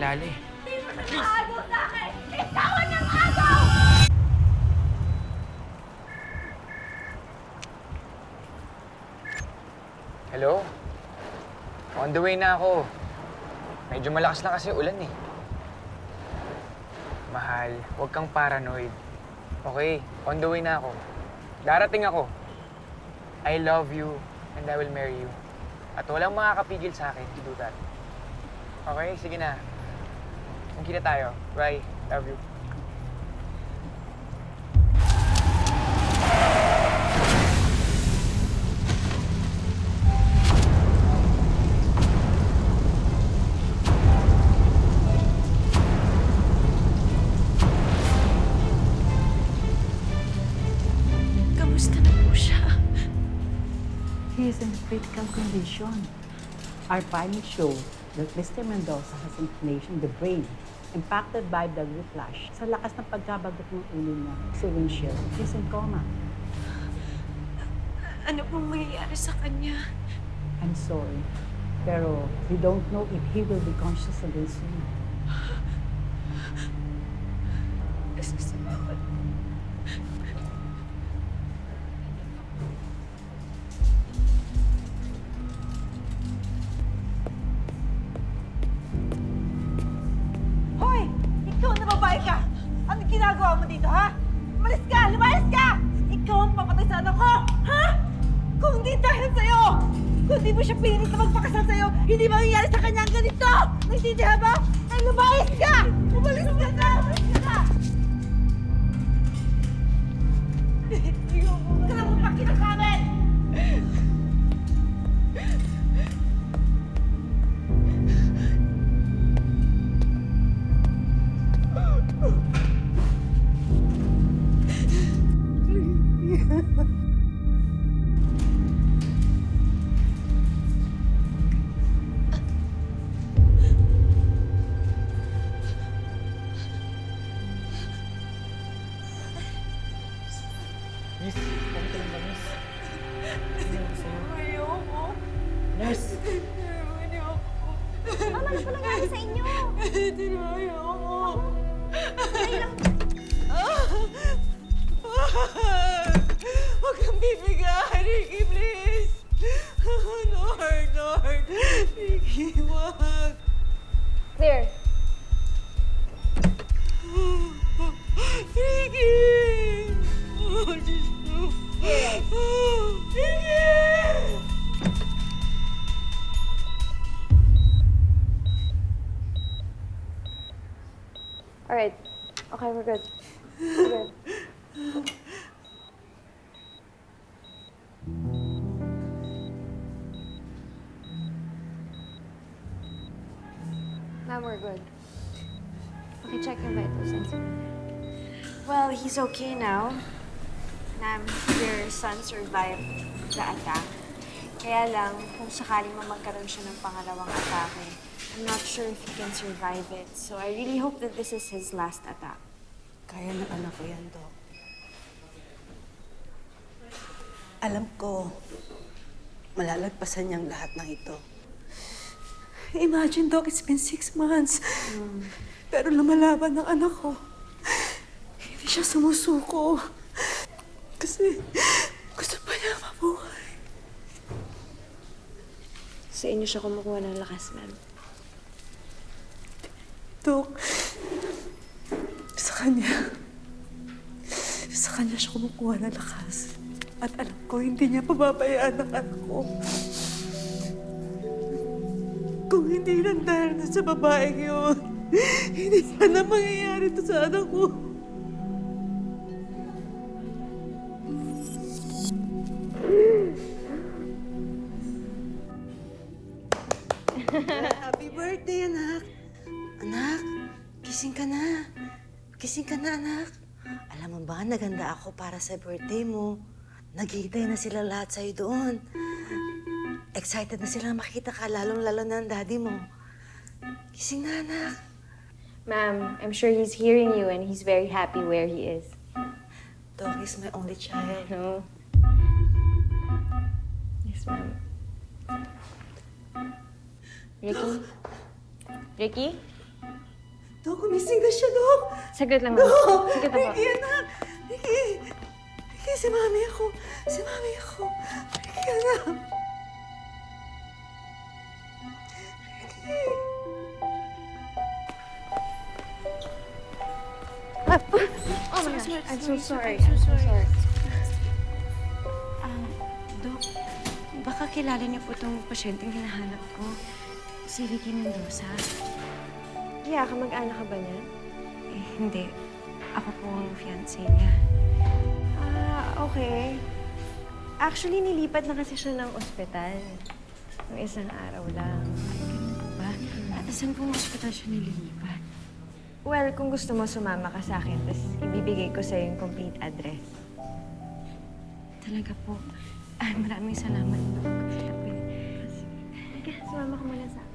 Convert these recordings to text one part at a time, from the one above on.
kilala eh. Hindi mo nag-aagaw sa akin! Ikaw ang nang-agaw! Hello? On the way na ako. Medyo malakas lang kasi ulan eh. Mahal, huwag kang paranoid. Okay, on the way na ako. Darating ako. I love you and I will marry you. At walang makakapigil sa akin to do that. Okay, sige na. Magkita tayo. Bye. Love you. Kamusta na po siya? He is in critical condition. Our findings show that Mr. Mendoza has inflammation of the brain impacted by the whiplash. Sa lakas ng pagkabagot ng ulo niya, si Windshield, he's in coma. Ano pong mangyayari sa kanya? I'm sorry, pero we don't know if he will be conscious again soon. Salamat. Hoy! Ikaw na babae ka! Anong ginagawa mo dito, ha? Umalis ka! Lumayas ka! Ikaw ang papatay sa anak ko! Ha? Kung hindi dahil sa'yo! Kung di mo siya pinilit na magpakasal sa'yo, hindi mangyayari sa kanya ang ganito! Naintindihan mo? Ay, lumayas ka! Umalis ka na! Umalis ka na! Huwag ka na magpakita sa amin! Miss, bakit lang ba, miss? Ayoko. Nurse! Ayoko. Mama, ano pa nangyari sa inyo? Ayoko. Huwag kang bibigay, Ricky, please. Lord. Ricky, wag. Clear. Ricky! Oh, Diyos ko. Ricky! All right. Okay, we're good. We're good. Ma'am, we're good. Okay, check your vital signs. Well, he's okay now. Ma'am, your son survived the attack. Kaya lang, kung sakaling magkaroon siya ng pangalawang atake, I'm not sure if he can survive it. So I really hope that this is his last attack. Kaya ng anak ko yan, Dok. Alam ko, malalagpasan niyang lahat ng ito. Imagine, Doc, it's been 6 months. Pero lumalaban ng anak ko. Hindi siya sumusuko. Kasi gusto pa niya mabuhay. Sa inyo siya kumukuha ng lakas, ma'am. Dok, sa kanya siya kumukuha ng lakas. At alam ko, hindi niya pababayaan ang anak ko. Kung hindi lang dahil na sa babaeng yun, hindi sana mangyayari ito sa anak ko. Happy birthday, anak! Anak, gising ka na. Gising ka na, anak. Alam mo ba, naganda ako para sa birthday mo. Naghihintay na sila lahat sa'yo doon. Excited na sila makita ka, lalong-lalo na ang daddy mo. Gising na, anak. Ma'am, I'm sure he's hearing you and he's very happy where he is. Dog is my only child. No? Yes, ma'am. Ricky? Ricky? Dok, gumising na siya, Dok! Saglit lang, ma'am. Dok! Saglit lang po. Ricky, anak! Ricky! Ricky, si Mami ako! Si Mami ako! Ricky, anak! Ricky! Oh my gosh, I'm so sorry. I'm so sorry. Dok, baka kilala niyo po itong pasyenteng hinahanap ko. Si Ricky Mendoza. Yeah, kamag-anak ka ba niya? Eh, hindi. Ako po ang fiancé niya. Okay. Actually, nilipat na kasi siya ng ospital. Ng isang araw lang. Ba? At saan pong ospital siya nililipat? Well, kung gusto mo, sumama ka sa akin, tapos ibibigay ko sa'yo yung complete address. Talaga po. Ay, maraming salamat, Dok. Sige, sumama ka muna sa akin.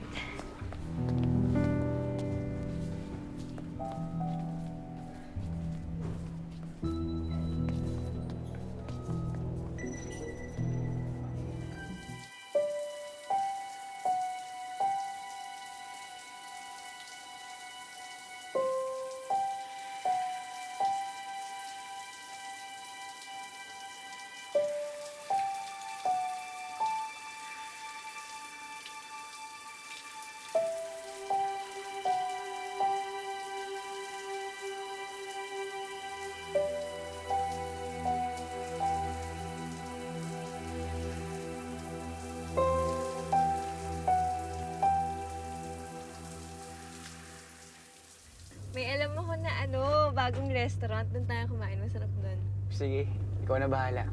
May alam mo ko na bagong restaurant. Doon tayo kumain. Masarap doon. Sige, ikaw na bahala.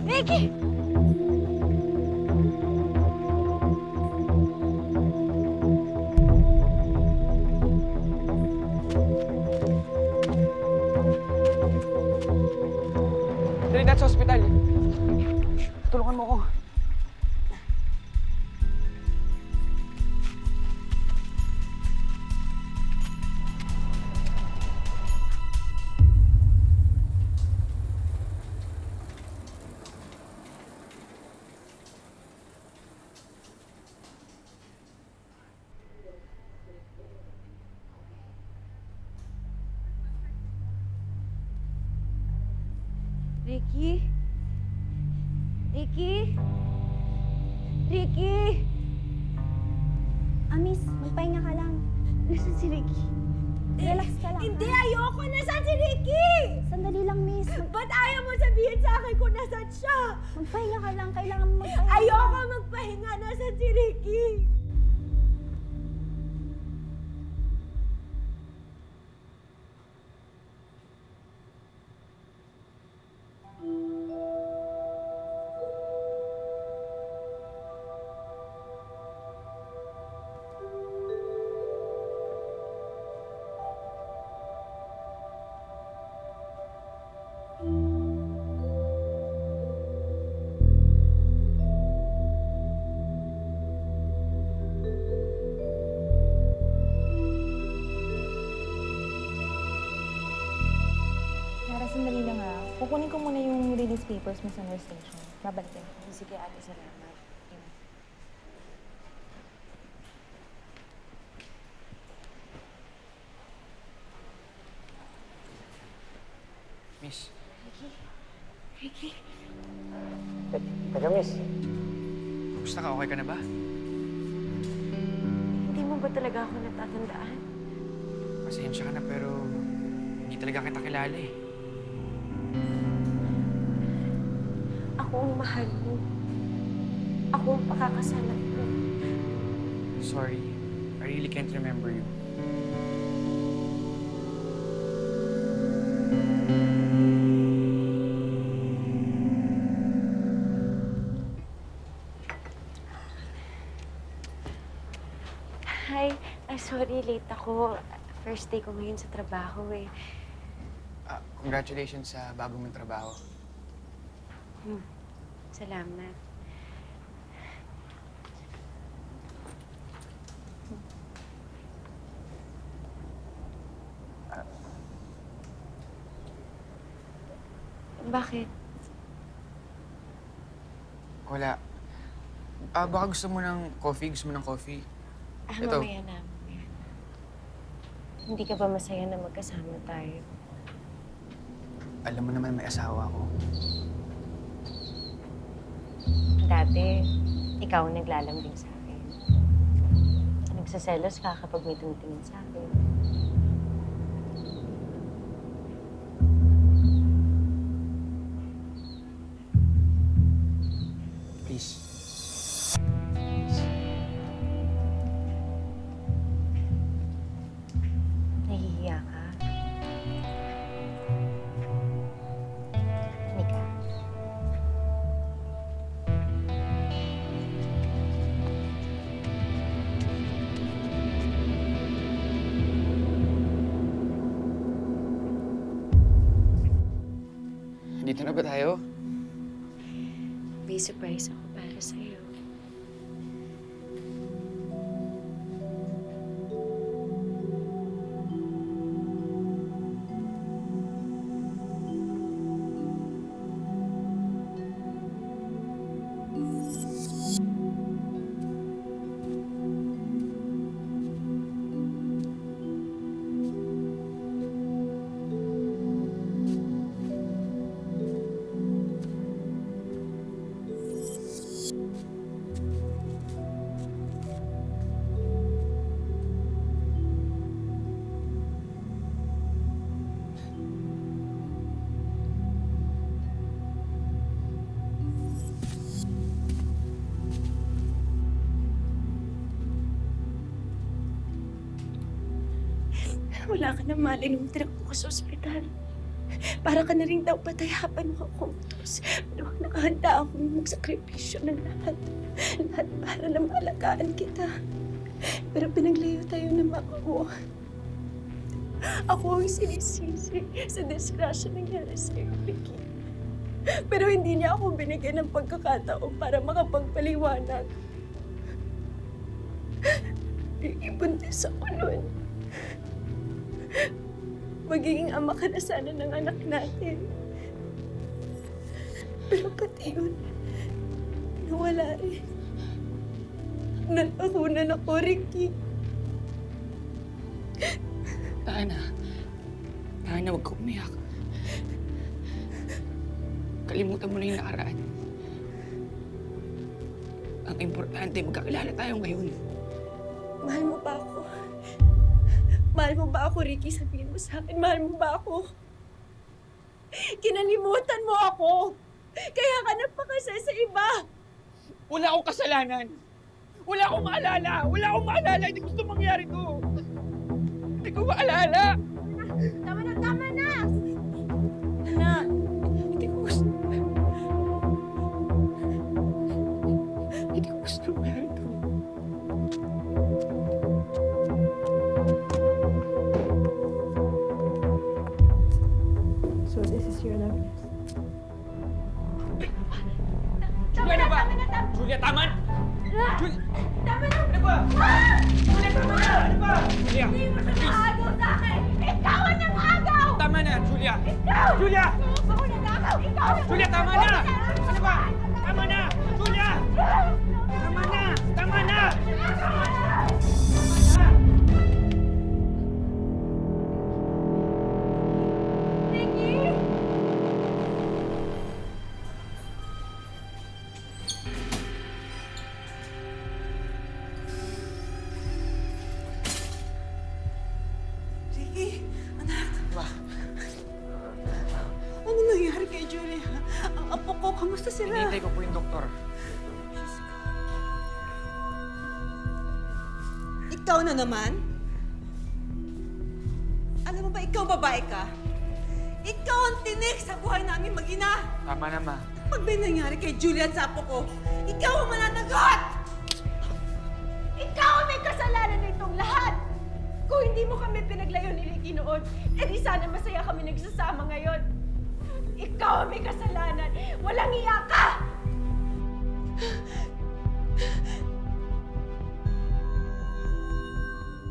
Ricky! Dali natin sa ospital. Tulungan mo ako. Ricky? Ricky? Ricky? Miss, magpahinga ka lang. Nasaan si Ricky? Relax ka lang. Hindi, ha? ayoko! Nasaan si Ricky? Sandali lang, miss. Ba't ayaw mo sabihin sa akin kung nasaan siya? Magpahinga ka lang. Kailangan mo magpahinga. Ayoko magpahinga! Nasaan si Ricky? Tara, sandali lang ha. Kukunin ko muna yung release papers mo sa nurse station. Babalikin ko. Sige, ate, salamat. Miss. Ricky, Teka, miss. Kumusta ka? Okay ka na ba? hindi mo ba talaga ako natatandaan? Pasensya ka na pero hindi talaga kita kilala eh. Ako ang mahal mo. Ako ang pakakasalan mo. Sorry. I really can't remember you. Hi. Sorry, late ako. First day ko ngayon sa trabaho eh. Congratulations sa bago mong trabaho. Salamat. Bakit? Wala. Baka gusto mo ng coffee? Gusto mo ng coffee? Ito. Mamaya na, mamaya na. Hindi ka ba masaya na magkasama tayo? Alam mo naman may asawa ako. Dati, ikaw ang naglalambing sa akin. Nagsaselos ka kapag may tumitingin sa akin. Please. Nahihiya ka? Mika. Dito na ba tayo? May surprise ako para sa'yo. Wala ka na mali nung tinakbo ko sa ospital. Para ka na rin daw patayapan mo ako. Pero nakahanda akong magsakripisyo ng lahat. Lahat para na maalagaan kita. Pero pinaglayo tayo ng mama mo. Ako ang sinisisi sa disgrasya nangyari sa'yo, Ricky. Pero hindi niya ako binigyan ng pagkakataon para makapagpaliwanag. Ricky, buntis ako nun. Magiging ama ka na sana ng anak natin. Pero pati yun, nawala rin. Nalakunan ako, Ricky. Tana. Tana, huwag ka umiyak. Kalimutan mo na yung nakaraan. Ang importante, magkakilala tayo ngayon. Mahal mo ba ako? Mahal mo ba ako, Ricky? Sabihin mo sa akin, mahal mo ba ako? Kinalimutan mo ako! Kaya ka nagpakasal sa iba! Wala akong kasalanan. Wala akong maalala. Wala akong maalala. Hindi gusto mangyari to. Hindi ko maalala. Tama na, tama na! Hindi ko gusto. Hindi ko gusto mangyari to. So this is your love. Julia, ano ba? Julia, tama na! Julia! Tama na! Ano ba? Julia, tama na! Ano ba? Julia! Hindi mo siya nakagaw sa akin! Ikaw ang nangagaw! Tama na, Julia! Ikaw! Julia! Ako nangagaw! Ikaw! Julia, tama na! Ano ba? Tama na! Julia! Tama na! Tama na! Tama na! Ricky! Ricky, anak. Ba? Ano nangyari kay Julia? Ang apo ko, kamusta sila? Hinihintay ko po yung doktor. Ikaw na naman? Alam mo ba, ikaw babae ka? Ikaw ang tinik sa buhay namin mag-ina! Tama na, ma. Pag may nangyari kay Julia at sa apo ko, ikaw ang mananagot! Ikaw ang may kasalanan nitong lahat! Kung hindi mo kami pinaglayo ni Ricky noon, edi sana masaya kami nagsasama ngayon. Ikaw ang may kasalanan! Walang iya ka!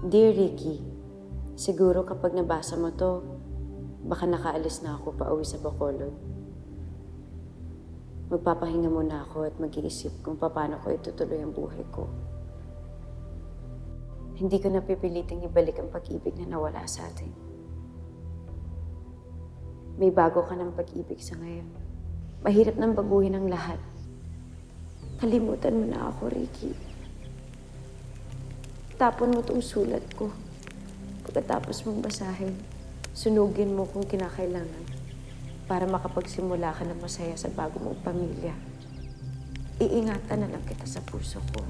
Dear Ricky, siguro kapag nabasa mo to, baka nakaalis na ako pa uwi sa Bacolod. Magpapahinga muna ako at mag-iisip kung paano ko itutuloy ang buhay ko. Hindi ko napipiliting ibalik ang pag-ibig na nawala sa atin. May bago ka ng pag-ibig sa ngayon. Mahirap nang baguhin ang lahat. Kalimutan mo na ako, Ricky. Tapon mo tong sulat ko. Pagkatapos mong basahin, sunugin mo kung kinakailangan para makapagsimula ka ng masaya sa bago mong pamilya. Iingatan na lang kita sa puso ko.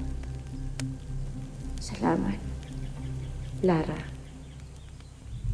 Salamat, Lara.